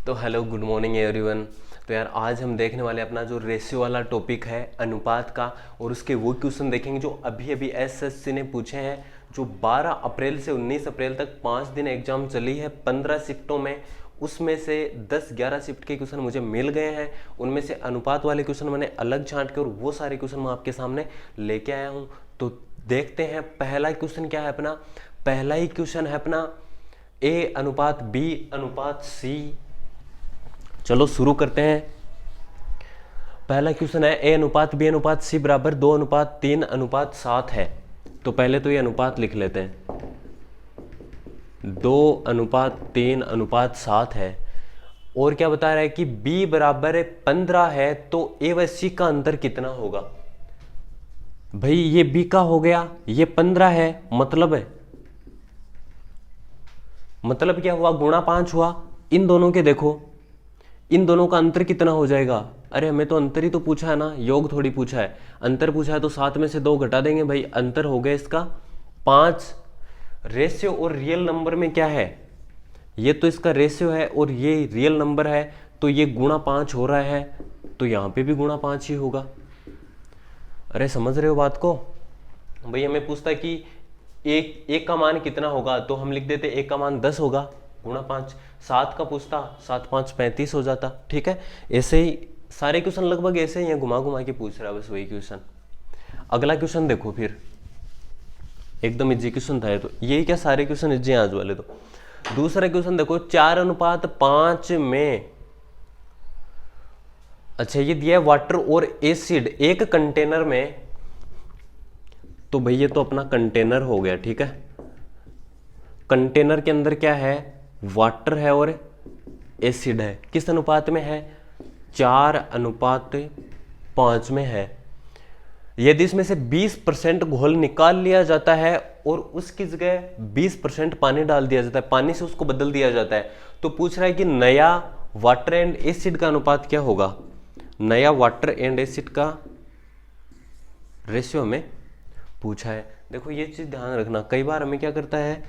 तो hello good morning everyone. तो यार आज हम देखने वाले अपना जो रेशियो वाला टॉपिक है अनुपात का, और उसके वो क्वेश्चन देखेंगे जो अभी अभी एसएससी ने पूछे हैं, जो 12 अप्रैल से 19 अप्रैल तक 5 दिन एग्जाम चली है 15 शिफ्टों में। उसमें से 10-11 शिफ्ट के क्वेश्चन मुझे मिल गए हैं, उनमें से अनुपात वाले क्वेश्चन मैंने अलग छांट के और वो सारे क्वेश्चन मैं आपके सामने लेके आया हूँ। तो देखते हैं पहला क्वेश्चन क्या है अपना। पहला ही क्वेश्चन है अपना ए अनुपात बी अनुपात सी। चलो शुरू करते हैं। पहला क्वेश्चन है ए अनुपात बी अनुपात सी बराबर 2:3:7 है। तो पहले तो ये अनुपात लिख लेते हैं, 2:3:7 है। और क्या बता रहा है कि b बराबर 15 है, तो ए व सी का अंतर कितना होगा। भाई ये b का हो गया, ये 15 है, मतलब क्या हुआ, गुणा 5 हुआ। इन दोनों के देखो, इन दोनों का अंतर कितना हो जाएगा। अरे हमें तो अंतर ही तो पूछा है ना, योग थोड़ी पूछा है। अंतर पूछा है तो 7 में से 2 घटा देंगे। भाई अंतर हो गया इसका 5। रेशियो और रियल नंबर में क्या है, ये तो इसका रेशियो है और ये रियल नंबर है, तो ये गुणा 5 हो रहा है, तो यहां पे भी गुणा 5 ही होगा। अरे समझ रहे हो बात को। भाई हमें पूछता है कि एक का मान कितना होगा, तो हम लिख देते एक का मान 10 होगा, गुणा 5। 7 का पूछता, 7 5 35 हो जाता। ठीक है, ऐसे ही सारे क्वेश्चन लगभग ऐसे ही हैं, घुमा घुमा के पूछ रहा है बस वही क्वेश्चन। अगला क्वेश्चन देखो, फिर एकदम इजी क्वेश्चन था। तो यही क्या, सारे क्वेश्चन इजी हैं आज वाले। तो दूसरा क्वेश्चन देखो, 4:5 में, अच्छा ये दिया है वाटर और एसिड एक कंटेनर में। तो भाई ये तो अपना कंटेनर हो गया। ठीक है, कंटेनर के अंदर क्या है, वाटर है और एसिड है। किस अनुपात में है, 4:5 में है। यदि इसमें से 20% घोल निकाल लिया जाता है और उसकी जगह 20% पानी डाल दिया जाता है, पानी से उसको बदल दिया जाता है, तो पूछ रहा है कि नया वाटर एंड एसिड का अनुपात क्या होगा। नया वाटर एंड एसिड का रेशियो में पूछा है। देखो ये चीज ध्यान रखना, कई बार हमें क्या करता है,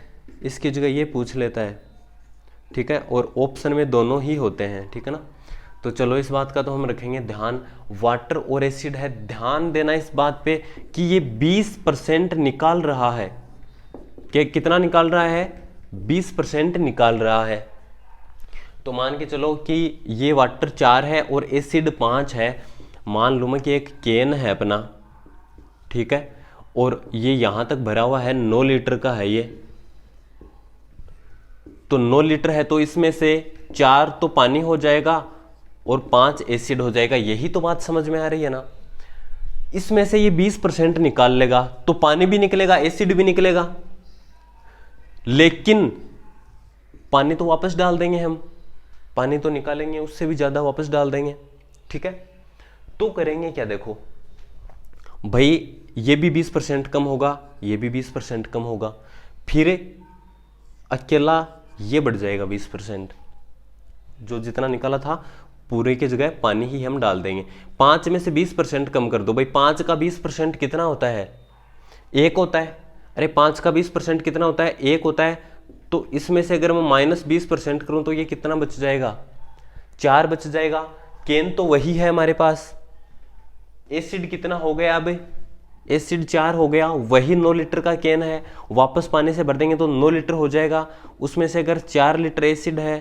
इसकी जगह ये पूछ लेता है। ठीक है, और ऑप्शन में दोनों ही होते हैं। ठीक है ना, तो चलो इस बात का तो हम रखेंगे ध्यान। वाटर और एसिड है, ध्यान देना इस बात पे कि ये 20% निकाल रहा है। कितना निकाल रहा है, 20% निकाल रहा है। तो मान के चलो कि ये वाटर 4 है और एसिड 5 है। मान लो मैं कि एक कैन है अपना, ठीक है, और ये यहां तक भरा हुआ है, 9 लीटर का है ये। तो 9 लीटर है, तो इसमें से 4 तो पानी हो जाएगा और 5 एसिड हो जाएगा। यही तो बात समझ में आ रही है ना। इसमें से ये 20% निकाल लेगा, तो पानी भी निकलेगा, एसिड भी निकलेगा, लेकिन पानी तो वापस डाल देंगे हम। पानी तो निकालेंगे, उससे भी ज्यादा वापस डाल देंगे। ठीक है, तो करेंगे क्या, देखो भाई ये भी 20% कम होगा, ये भी 20% कम होगा, फिर अकेला ये बढ़ जाएगा 20%। जो जितना निकाला था पूरे की जगह पानी ही हम डाल देंगे। 5 में से 20% कम कर दो। भाई 5 का 20% कितना होता है, 1 होता है। अरे 5 का 20% कितना होता है, 1 होता है। तो इसमें से अगर मैं -20% करूं तो ये कितना बच जाएगा, 4 बच जाएगा। केन तो वही है हमारे पास। एसिड कितना हो गया, अब एसिड 4 हो गया, वही 9 लीटर का कैन है, वापस पानी से भर देंगे तो 9 लीटर हो जाएगा। उसमें से अगर 4 लीटर एसिड है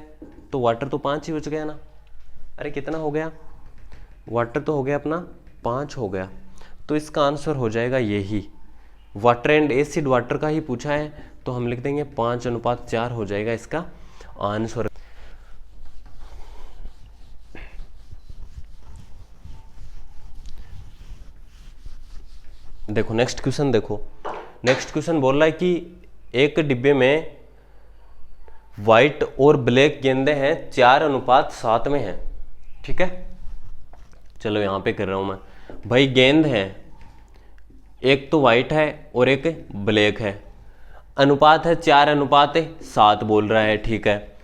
तो वाटर तो 5 ही बच गया ना। अरे कितना हो गया, वाटर तो हो गया अपना 5 हो गया। तो इसका आंसर हो जाएगा यही, वाटर एंड एसिड वाटर का ही पूछा है, तो हम लिख देंगे 5:4 हो जाएगा इसका आंसर। देखो नेक्स्ट क्वेश्चन, देखो नेक्स्ट क्वेश्चन बोल रहा है कि एक डिब्बे में व्हाइट और ब्लैक गेंदे हैं, 4:7 में है। ठीक है, चलो यहां पे कर रहा हूं मैं। भाई गेंद है, एक तो व्हाइट है और एक ब्लैक है, अनुपात है 4:7 बोल रहा है। ठीक है,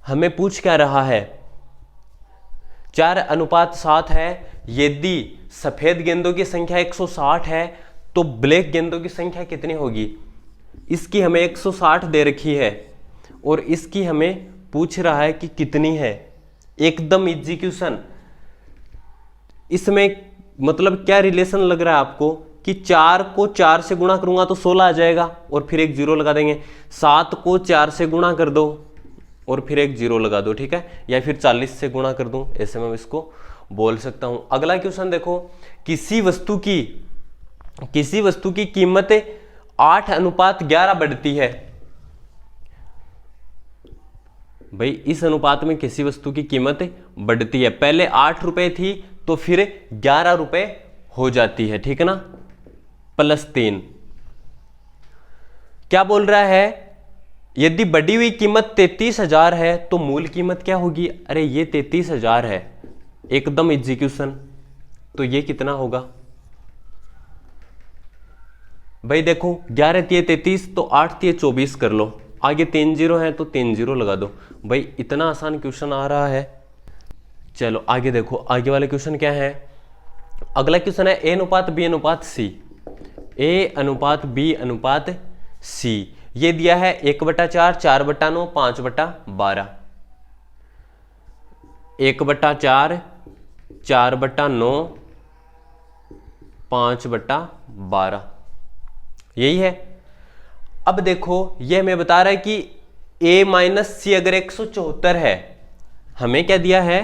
हमें पूछ क्या रहा है, 4:7 है। यदि सफेद गेंदों की संख्या 160 है तो ब्लैक गेंदों की संख्या कितनी होगी। इसकी हमें 160 दे रखी है और इसकी हमें पूछ रहा है कि कितनी है, एकदम इजी क्वेश्चन। इसमें मतलब क्या रिलेशन लग रहा है आपको कि 4 को 4 से गुणा करूंगा तो 16 आ जाएगा और फिर एक जीरो लगा देंगे, 7 को 4 से गुणा कर दो और फिर एक जीरो लगा दो, ठीक है, या फिर 40 से गुणा कर दूं, ऐसे मैं इसको बोल सकता हूं। अगला क्वेश्चन देखो, किसी वस्तु की कीमत 8:11 बढ़ती है। भाई इस अनुपात में किसी वस्तु की कीमत बढ़ती है, पहले 8 रुपए थी तो फिर 11 रुपए हो जाती है, ठीक है ना, +3। क्या बोल रहा है, यदि बढ़ी हुई कीमत 33,000 है तो मूल कीमत क्या होगी। अरे ये 33,000 है, एकदम एग्जीक्यूशन, तो ये कितना होगा। भाई देखो 11 तिये 33 तो 8 तिये 24 कर लो, आगे 3 जीरो है तो 3 जीरो लगा दो। भाई इतना आसान क्वेश्चन आ रहा है। चलो आगे देखो, आगे वाले क्वेश्चन क्या है। अगला क्वेश्चन है A:B:C। A:B:C ये दिया है 1/4, 4/9, 5/12। 1/4, 4/9, 5/12 यही है। अब देखो यह हमें बता रहा है कि A-C अगर 174 है, हमें क्या दिया है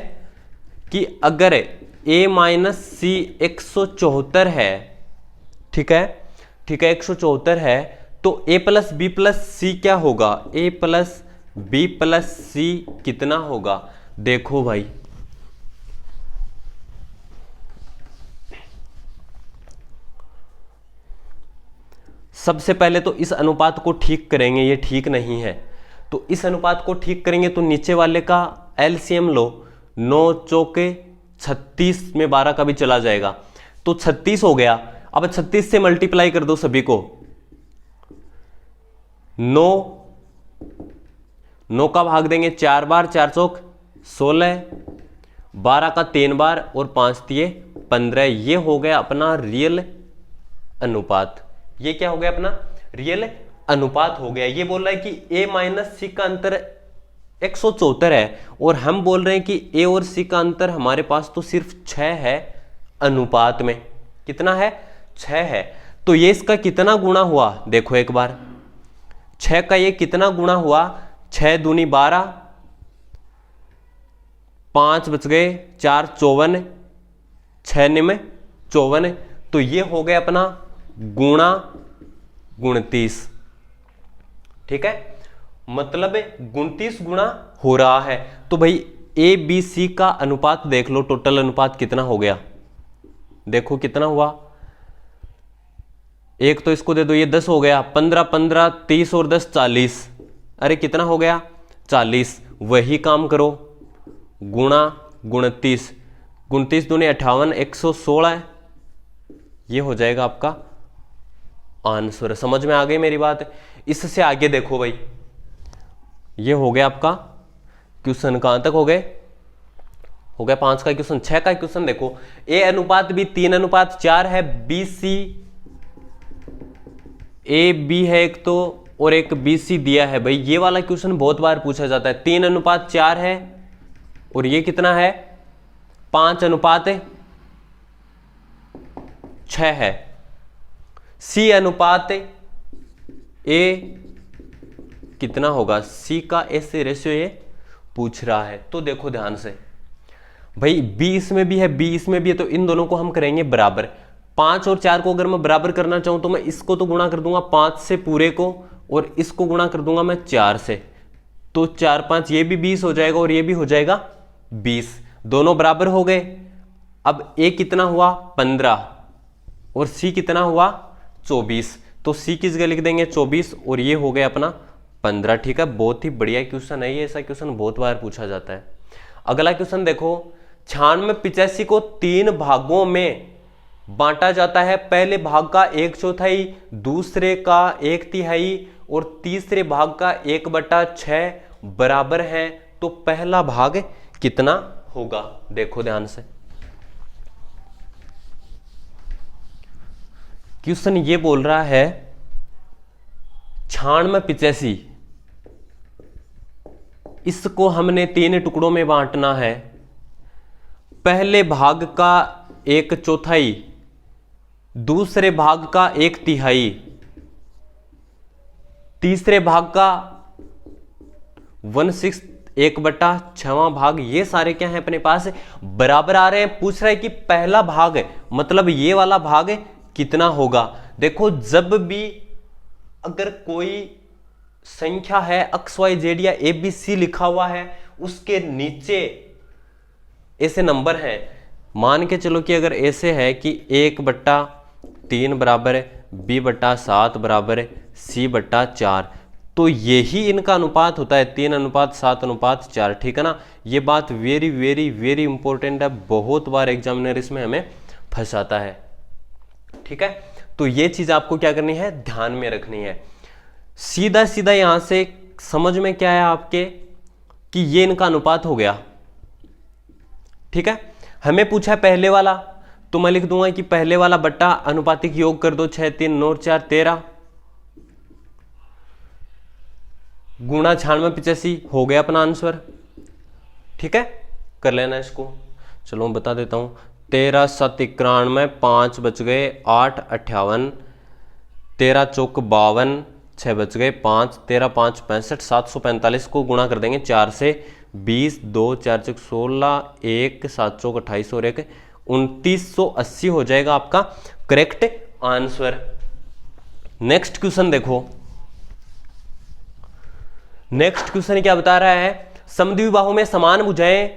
कि अगर A-C 174 है, ठीक है 174 है, तो A+B+C क्या होगा, A+B+C कितना होगा। देखो भाई सबसे पहले तो इस अनुपात को ठीक करेंगे, ये ठीक नहीं है, तो इस अनुपात को ठीक करेंगे तो नीचे वाले का एलसीएम लो, 9 चौके 36 में 12 का भी चला जाएगा तो 36 हो गया। अब 36 से मल्टीप्लाई कर दो सभी को, 9 का भाग देंगे 4 बार, 4 चौक 16, 12 का 3 बार और 5 तिये 15। ये हो गया अपना रियल अनुपात। ये क्या हो गया अपना रियल अनुपात हो गया। ये बोल रहा है कि A-C का अंतर 174 है और हम बोल रहे हैं कि A और C का अंतर हमारे पास तो सिर्फ 6 है, अनुपात में कितना है 6 है। तो ये इसका कितना गुणा हुआ, देखो एक बार 6 का ये कितना गुणा हुआ, 6 दूनी 12, 5 बच गए 4 54, 6 निमे 54, तो ये हो गया अपना गुणा 29, ठीक है, मतलब 29 गुणा हो रहा है। तो भाई A-B-C का अनुपात देख लो, टोटल अनुपात कितना हो गया, देखो कितना हुआ, एक तो इसको दे दो, ये 10 हो गया, 15 15 30 और 10 40, अरे कितना हो गया 40। वही काम करो, गुणा 29, 29 दूनी 58, 116, ये हो जाएगा आपका आंसर। समझ में आ गई मेरी बात। इससे आगे देखो भाई, ये हो गया आपका क्वेश्चन, कहां तक हो गए, हो गया 5 का क्वेश्चन। 6 का क्वेश्चन देखो, A:B 3:4 है, AB है एक तो और एक BC दिया है। भाई ये वाला क्वेश्चन बहुत बार पूछा जाता है। 3:4 है और ये कितना है 5:6 है। C:A कितना होगा, C का A से रेशियो ये पूछ रहा है। तो देखो ध्यान से भाई, B इसमें भी है, B इसमें भी है, तो इन दोनों को हम करेंगे बराबर। 5 और 4 को अगर मैं बराबर करना चाहूं तो मैं इसको तो गुणा कर दूंगा 5 से पूरे को और इसको गुणा कर दूंगा मैं 4 से, तो 4 5 ये भी 20 हो जाएगा और ये भी हो जाएगा 20, दोनों बराबर हो गए। अब A कितना हुआ 15 और C कितना हुआ 24, तो C किस जगह लिख देंगे 24 और ये हो गया अपना 15, ठीक है। बहुत ही बढ़िया क्वेश्चन है ये, ऐसा क्वेश्चन बहुत बार पूछा जाता है। अगला क्वेश्चन देखो, 96 को 3 भागों में बांटा जाता है। पहले भाग का 1/4, दूसरे का 1/3 और तीसरे भाग का 1/6 बराबर है, तो पहला भाग कितना होगा। देखो ध्यान से, क्वेश्चन ये बोल रहा है 96 इसको हमने 3 टुकड़ों में बांटना है। पहले भाग का 1/4, दूसरे भाग का 1/3, तीसरे भाग का 1/6, 1/6वां भाग। ये सारे क्या है अपने पास बराबर आ रहे हैं। पूछ रहा है कि पहला भाग है, मतलब ये वाला भाग कितना होगा। देखो जब भी अगर कोई संख्या है XYZ या ABC लिखा हुआ है, उसके नीचे ऐसे नंबर हैं, मान के चलो कि अगर ऐसे है कि 1/3 बराबर है, B/7 बराबर है C/4, तो यही इनका अनुपात होता है 3:7:4। ठीक है ना। ये बात वेरी वेरी वेरी इंपॉर्टेंट है, बहुत बार एग्जामिनर इसमें हमें फंसाता है। ठीक है, तो ये चीज आपको क्या करनी है, ध्यान में रखनी है। सीधा सीधा यहां से समझ में क्या है आपके कि ये इनका अनुपात हो गया। ठीक है, हमें पूछा है पहले वाला, तो मैं लिख दूंगा कि पहले वाला बट्टा अनुपातिक योग कर दो, 6 3 9 4 13 गुणा 96 हो गया अपना आंसर। ठीक है, कर लेना इसको। चलो मैं बता देता हूं, 13 7 91, 5 बच गए, 8 58, 13 चौक 52, 6 बच गए, 5 13 5 65, 745 को गुणा कर देंगे 4 से, 20 2 4 चौक 16, 1 7 चौक 28 और 1 2980 हो जाएगा आपका करेक्ट आंसर। नेक्स्ट क्वेश्चन देखो, नेक्स्ट क्वेश्चन क्या बता रहा है, समद्विबाहु में समान भुजाएं,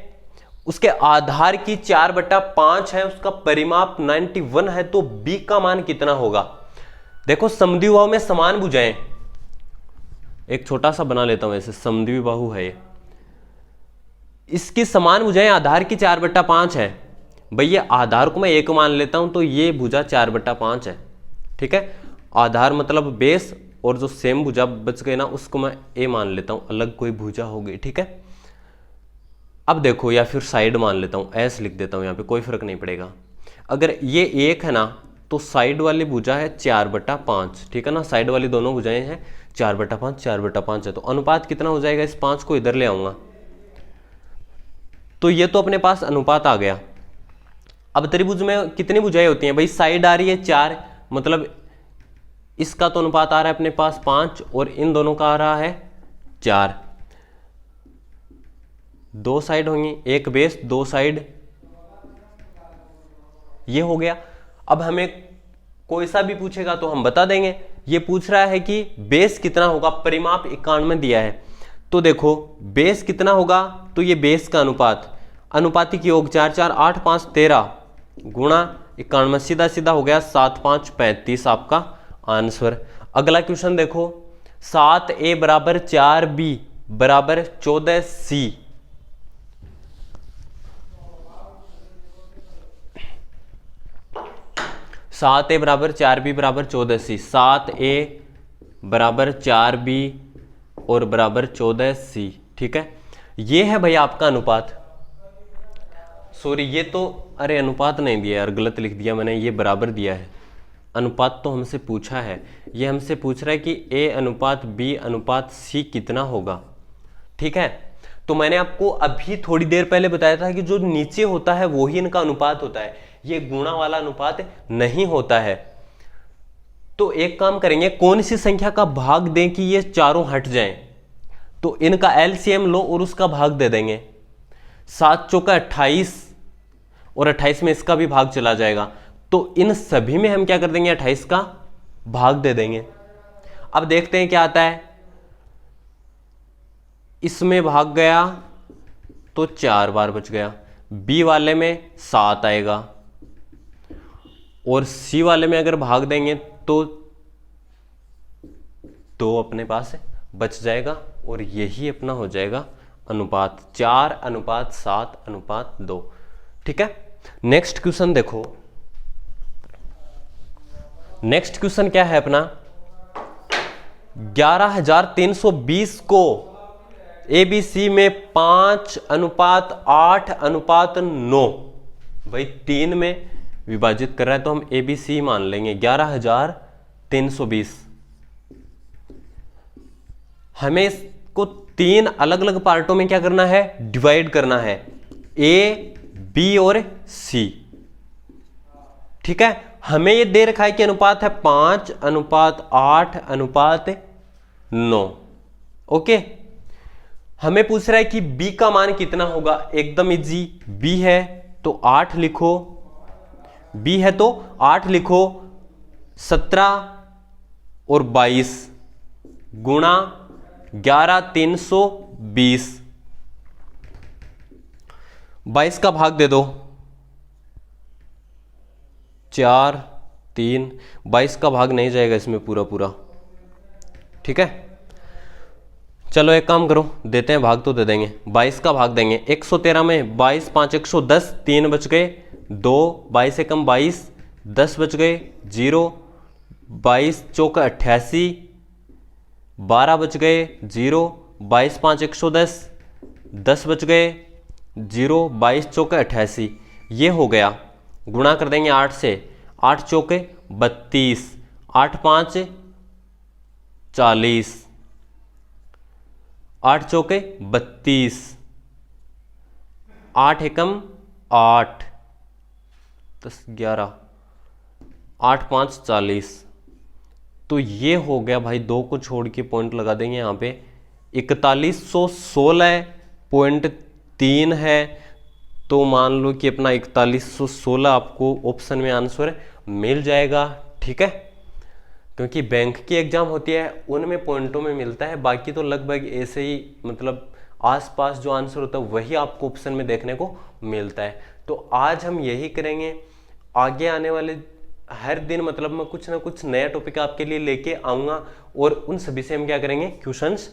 उसके आधार की 4/5 है, उसका परिमाप 91 है, तो b का मान कितना होगा। देखो समद्विबाहु में समान भुजाएं, एक छोटा सा बना लेता हूं, ऐसे समद्विबाहु है ये, इसकी समान भुजाएं आधार की 4/5 है। भैया आधार को मैं 1 मान लेता हूं, तो ये भुजा 4/5 है। ठीक है, आधार मतलब बेस, और जो सेम भुजा बच गए ना उसको मैं a मान लेता हूं, अलग कोई भुजा हो गई। ठीक है, अब देखो, या फिर साइड मान लेता हूं, s लिख देता हूं, यहां पे कोई फर्क नहीं पड़ेगा। अगर ये 1 है ना, तो साइड वाली भुजा है 4/5। ठीक है ना, साइड वाली दोनों भुजाएं हैं 4/5, 4/5 है, तो अनुपात कितना हो जाएगा, इस 5 को इधर ले आऊंगा, तो ये तो अपने पास अनुपात आ गया। अब त्रिभुज में कितनी भुजाएं होती हैं भाई, साइड आ रही है 4, मतलब इसका तो अनुपात आ रहा है अपने पास 5, और इन दोनों का आ रहा है 4। 2 साइड होंगी, एक बेस 2 साइड, ये हो गया। अब हमें कोई सा भी पूछेगा तो हम बता देंगे। ये पूछ रहा है कि बेस कितना होगा, परिमाप 91 दिया है, तो देखो बेस कितना होगा, तो ये बेस का अनुपात, अनुपातिक योग 4 4 8 5 13 गुणा 91, सीधा सीधा हो गया 7 5 35 आपका आंसर। अगला क्वेश्चन देखो, 7a बराबर 4b बराबर 14c, सात ए बराबर 4b बराबर 14c, 7a बराबर 4b और बराबर 14c। ठीक है, ये है भैया आपका अनुपात। सॉरी, ये तो अरे अनुपात नहीं दिया यार, गलत लिख दिया मैंने, ये बराबर दिया है। अनुपात तो हमसे पूछा है, ये हमसे पूछ रहा है कि a अनुपात b अनुपात c कितना होगा। ठीक है, तो मैंने आपको अभी थोड़ी देर पहले बताया था कि जो नीचे होता है वो ही इनका अनुपात होता है, ये गुणा वाला अनुपात नहीं होता है। तो एक काम करेंगे, कौन सी संख्या का भाग दें कि ये चारों हट जाएं, तो इनका एलसीएम लो और उसका भाग दे देंगे। 7 चौका 28 और 28 में इसका भी भाग चला जाएगा, तो इन सभी में हम क्या कर देंगे, 28 का भाग दे देंगे। अब देखते हैं क्या आता है, इसमें भाग गया तो 4 बार बच गया, बी वाले में 7 आएगा, और सी वाले में अगर भाग देंगे तो 2 अपने पास बच जाएगा, और यही अपना हो जाएगा अनुपात 4:7:2। ठीक है, नेक्स्ट क्वेश्चन देखो, नेक्स्ट क्वेश्चन क्या है अपना, 11320 को एबीसी में 5:8:9 भाई 3 में विभाजित कर रहा है, तो हम एबीसी मान लेंगे। 11320 हमें इसको 3 अलग अलग पार्टों में क्या करना है, डिवाइड करना है, ए, बी और सी। ठीक है, हमें ये दे रखा है कि अनुपात है 5:8:9। ओके, हमें पूछ रहा है कि b का मान कितना होगा, एकदम इजी। b है तो 8 लिखो, b है तो 8 लिखो, 17 और 22 गुणा 11, 320। 22 का भाग दे दो, 4, 3, 22 का भाग नहीं जाएगा इसमें पूरा पूरा। ठीक है, चलो एक काम करो, देते हैं भाग तो दे देंगे। 22 का भाग देंगे 113 में, 22 5 110, 3 बच गए, 2 22 से कम 22, 10 बच गए, 0 22 चौका 88, 12 बच गए, 0 22 5 110, 10 बच गए, 0 22 चौके 88। ये हो गया, गुणा कर देंगे 8 से, 8 चौके 32, 8 5 40, 8 चौके 32, 8 एकम 8, 10 11, 8 5 40। तो ये हो गया भाई, 2 को छोड़ के पॉइंट लगा देंगे यहाँ पे, 4116.3 है। तो मान लो कि अपना 4116 आपको ऑप्शन में आंसर मिल जाएगा। ठीक है, क्योंकि बैंक की एग्जाम होती है उनमें पॉइंटों में मिलता है, बाकी तो लगभग ऐसे ही मतलब आसपास जो आंसर होता है वही आपको ऑप्शन में देखने को मिलता है। तो आज हम यही करेंगे, आगे आने वाले हर दिन मतलब मैं कुछ ना कुछ नया टॉपिक आपके लिए लेके आऊँगा और उन सभी से हम क्या करेंगे, क्वेश्चंस